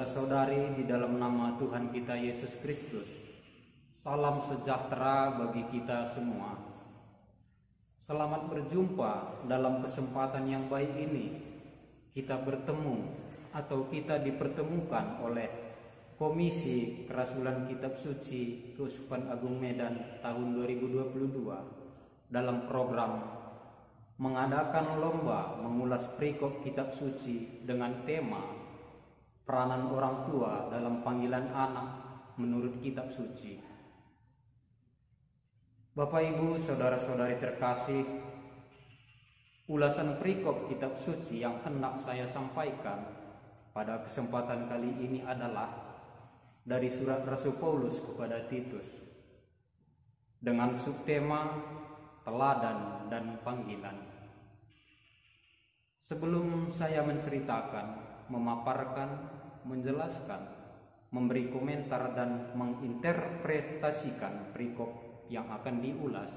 saudara-saudari, di dalam nama Tuhan kita Yesus Kristus, salam sejahtera bagi kita semua. Selamat berjumpa dalam kesempatan yang baik ini. Kita bertemu atau kita dipertemukan oleh Komisi Kerasulan Kitab Suci Keuskupan Agung Medan tahun 2022 dalam program mengadakan lomba mengulas perikop Kitab Suci dengan tema peranan orang tua dalam panggilan anak menurut Kitab Suci. Bapak, Ibu, saudara-saudari terkasih, ulasan perikop Kitab Suci yang hendak saya sampaikan pada kesempatan kali ini adalah dari surat Rasul Paulus kepada Titus dengan subtema teladan dan panggilan. Sebelum saya menceritakan, memaparkan, menjelaskan, memberi komentar dan menginterpretasikan perikop yang akan diulas,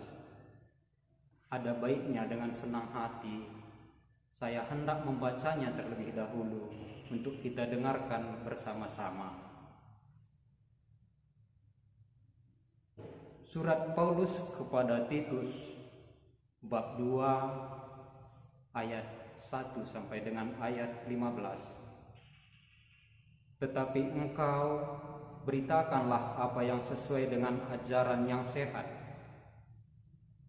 ada baiknya dengan senang hati saya hendak membacanya terlebih dahulu untuk kita dengarkan bersama-sama. Surat Paulus kepada Titus bab 2 ayat 1 sampai dengan ayat 15. Tetapi engkau beritakanlah apa yang sesuai dengan ajaran yang sehat.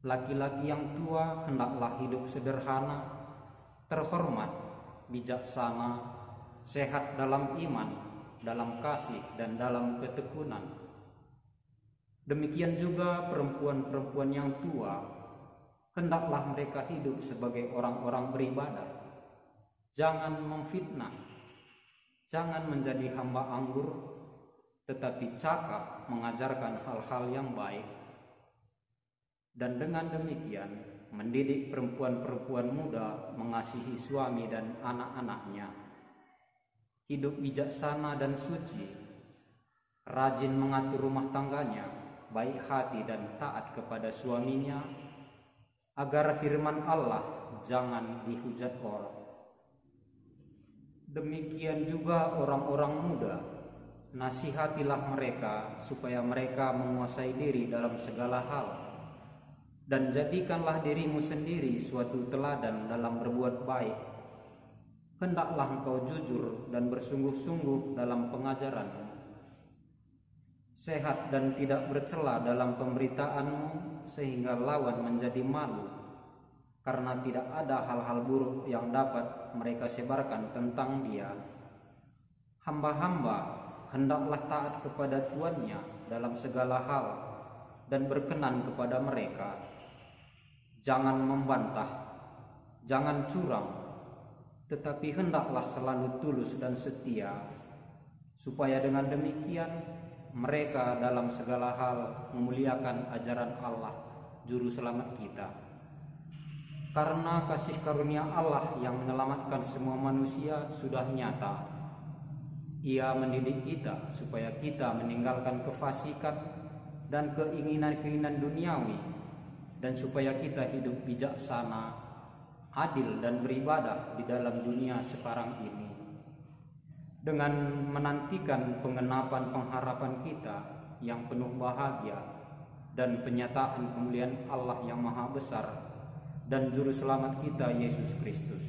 Laki-laki yang tua hendaklah hidup sederhana, terhormat, bijaksana, sehat dalam iman, dalam kasih, dan dalam ketekunan. Demikian juga perempuan-perempuan yang tua, hendaklah mereka hidup sebagai orang-orang beribadah. Jangan memfitnah, jangan menjadi hamba anggur, tetapi cakap mengajarkan hal-hal yang baik. Dan dengan demikian mendidik perempuan-perempuan muda mengasihi suami dan anak-anaknya, hidup bijaksana dan suci, rajin mengatur rumah tangganya, baik hati dan taat kepada suaminya, agar firman Allah jangan dihujat orang. Demikian juga orang-orang muda, nasihatilah mereka supaya mereka menguasai diri dalam segala hal, dan jadikanlah dirimu sendiri suatu teladan dalam berbuat baik. Hendaklah engkau jujur dan bersungguh-sungguh dalam pengajaranmu, sehat dan tidak bercela dalam pemberitaanmu, sehingga lawan menjadi malu, karena tidak ada hal-hal buruk yang dapat mereka sebarkan tentang dia. Hamba-hamba hendaklah taat kepada tuannya dalam segala hal dan berkenan kepada mereka. Jangan membantah, jangan curang, tetapi hendaklah selalu tulus dan setia, supaya dengan demikian mereka dalam segala hal memuliakan ajaran Allah, Juru Selamat kita. Karena kasih karunia Allah yang menyelamatkan semua manusia sudah nyata. Ia mendidik kita supaya kita meninggalkan kefasikan dan keinginan-keinginan duniawi, dan supaya kita hidup bijaksana, adil dan beribadah di dalam dunia sekarang ini, dengan menantikan pengenapan pengharapan kita yang penuh bahagia dan penyataan kemuliaan Allah yang maha besar dan Juru Selamat kita Yesus Kristus,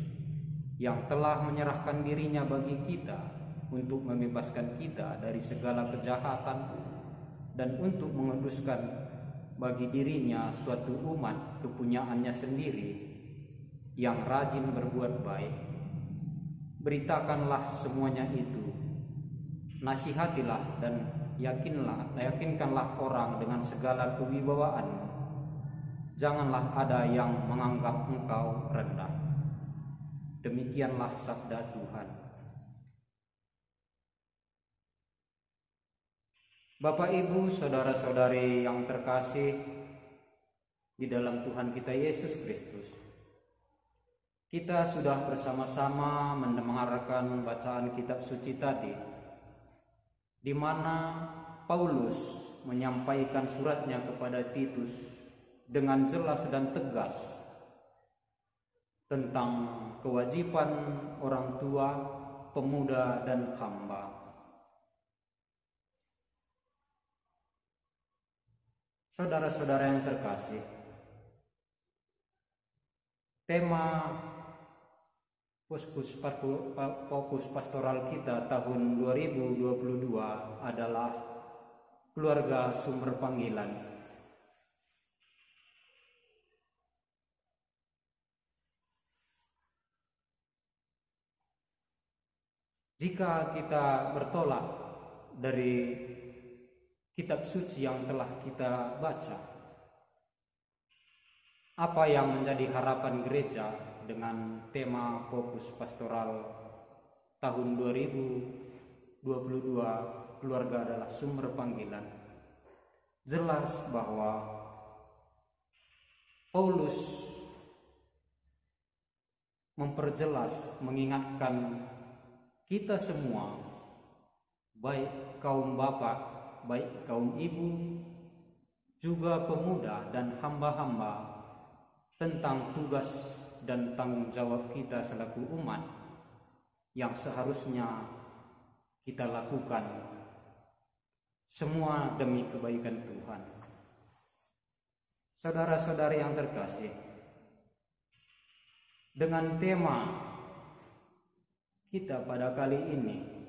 yang telah menyerahkan dirinya bagi kita untuk membebaskan kita dari segala kejahatan dan untuk menguduskan bagi dirinya suatu umat kepunyaannya sendiri yang rajin berbuat baik. Beritakanlah semuanya itu, nasihatilah dan yakinkanlah orang dengan segala kewibawaan. Janganlah ada yang menganggap engkau rendah. Demikianlah sabda Tuhan. Bapak, Ibu, saudara-saudari yang terkasih di dalam Tuhan kita Yesus Kristus, kita sudah bersama-sama mendengarkan bacaan Kitab Suci tadi, di mana Paulus menyampaikan suratnya kepada Titus dengan jelas dan tegas tentang kewajiban orang tua, pemuda, dan hamba. Saudara-saudara yang terkasih, tema fokus pastoral kita tahun 2022 adalah keluarga sumber panggilan. Jika kita bertolak dari kitab suci yang telah kita baca, apa yang menjadi harapan gereja dengan tema fokus pastoral tahun 2022, keluarga adalah sumber panggilan? Jelas bahwa Paulus memperjelas, mengingatkan kita semua, baik kaum bapak, baik kaum ibu, juga pemuda dan hamba-hamba, tentang tugas dan tanggung jawab kita selaku umat yang seharusnya kita lakukan semua demi kebaikan Tuhan. Saudara-saudari yang terkasih, dengan tema kita pada kali ini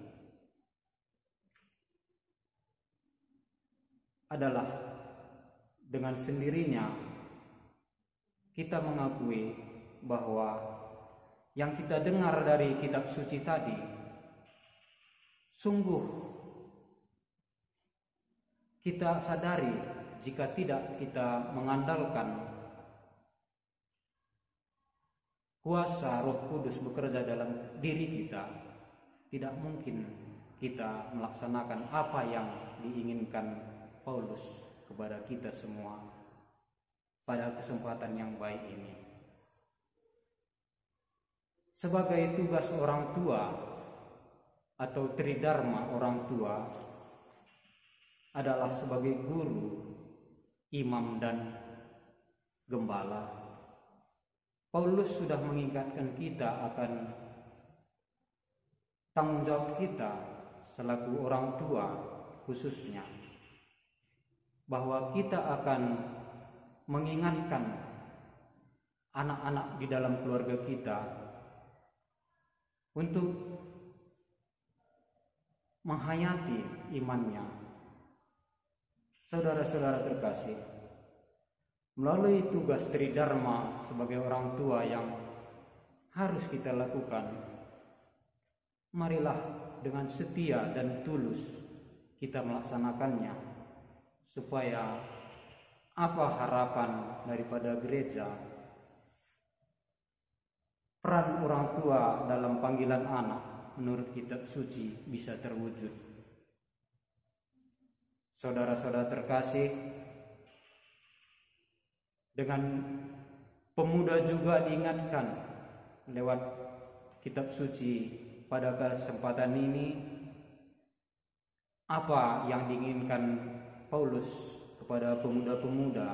adalah dengan sendirinya kita mengakui bahwa yang kita dengar dari kitab suci tadi sungguh kita sadari jika tidak kita mengandalkan kuasa Roh Kudus bekerja dalam diri kita, tidak mungkin kita melaksanakan apa yang diinginkan Paulus kepada kita semua pada kesempatan yang baik ini. Sebagai tugas orang tua atau tridharma orang tua adalah sebagai guru, imam, dan gembala. Paulus sudah mengingatkan kita akan tanggung jawab kita selaku orang tua khususnya, bahwa kita akan mengingatkan anak-anak di dalam keluarga kita untuk menghayati imannya. Saudara-saudara terkasih, melalui tugas tridharma sebagai orang tua yang harus kita lakukan, marilah dengan setia dan tulus kita melaksanakannya, supaya apa harapan daripada gereja, peran orang tua dalam panggilan anak menurut kitab suci bisa terwujud. Saudara-saudara terkasih, dengan pemuda juga diingatkan lewat kitab suci pada kesempatan ini apa yang diinginkan Paulus kepada pemuda-pemuda,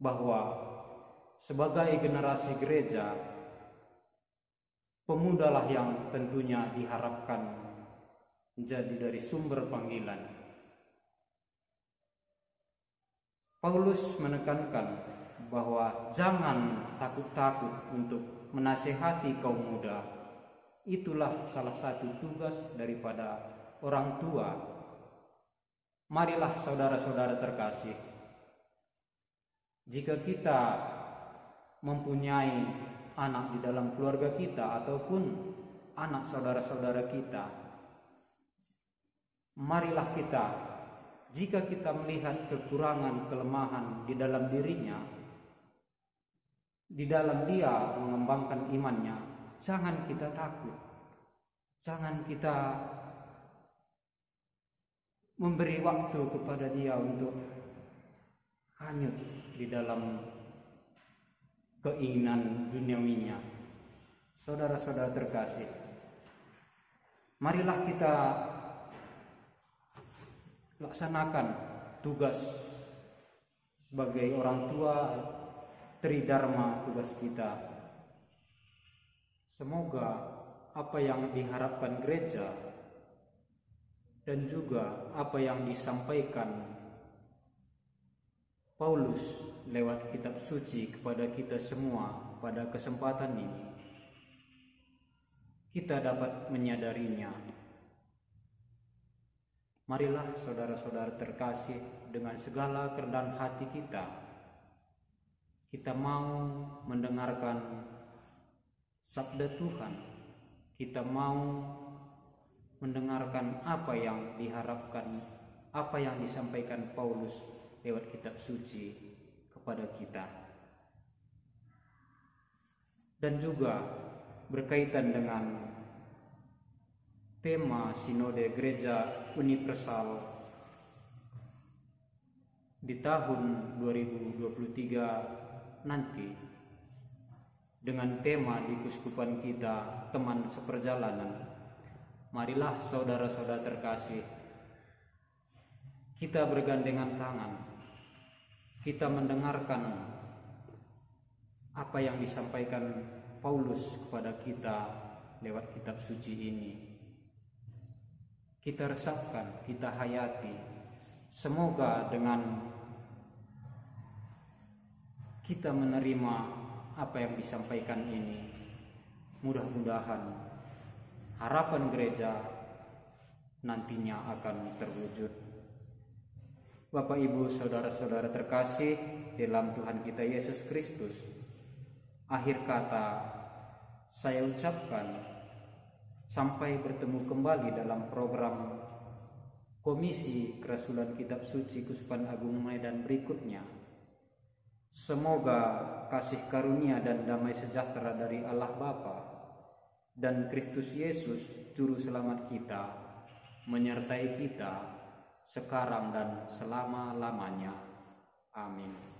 bahwa sebagai generasi gereja, pemudalah yang tentunya diharapkan menjadi dari sumber panggilan. Paulus menekankan bahwa jangan takut-takut untuk menasihati kaum muda. Itulah salah satu tugas daripada orang tua. Marilah saudara-saudara terkasih, jika kita mempunyai anak di dalam keluarga kita ataupun anak saudara-saudara kita, marilah kita, jika kita melihat kekurangan, kelemahan di dalam dirinya, di dalam dia mengembangkan imannya, jangan kita takut, jangan kita memberi waktu kepada dia untuk hanyut di dalam keinginan duniawinya. Saudara-saudara terkasih, marilah kita laksanakan tugas sebagai orang tua, tridharma tugas kita. Semoga apa yang diharapkan gereja dan juga apa yang disampaikan Paulus lewat kitab suci kepada kita semua pada kesempatan ini, kita dapat menyadarinya. Marilah saudara-saudara terkasih, dengan segala kerendahan hati kita mau mendengarkan sabda Tuhan. Kita mau mendengarkan apa yang diharapkan, apa yang disampaikan Paulus lewat kitab suci kepada kita. Dan juga berkaitan dengan tema Sinode Gereja Universal di tahun 2023 nanti, dengan tema di Kuskupan kita, teman seperjalanan. Marilah saudara-saudara terkasih, kita bergandengan tangan, kita mendengarkan apa yang disampaikan Paulus kepada kita lewat kitab suci ini. Kita resapkan, kita hayati. Semoga dengan kita menerima apa yang disampaikan ini, mudah-mudahan harapan gereja nantinya akan terwujud. Bapak, Ibu, saudara-saudara terkasih dalam Tuhan kita Yesus Kristus, akhir kata saya ucapkan sampai bertemu kembali dalam program Komisi Kerasulan Kitab Suci Kuskupan Agung Medan berikutnya. Semoga kasih karunia dan damai sejahtera dari Allah Bapa dan Kristus Yesus Juru Selamat kita menyertai kita sekarang dan selama-lamanya. Amin.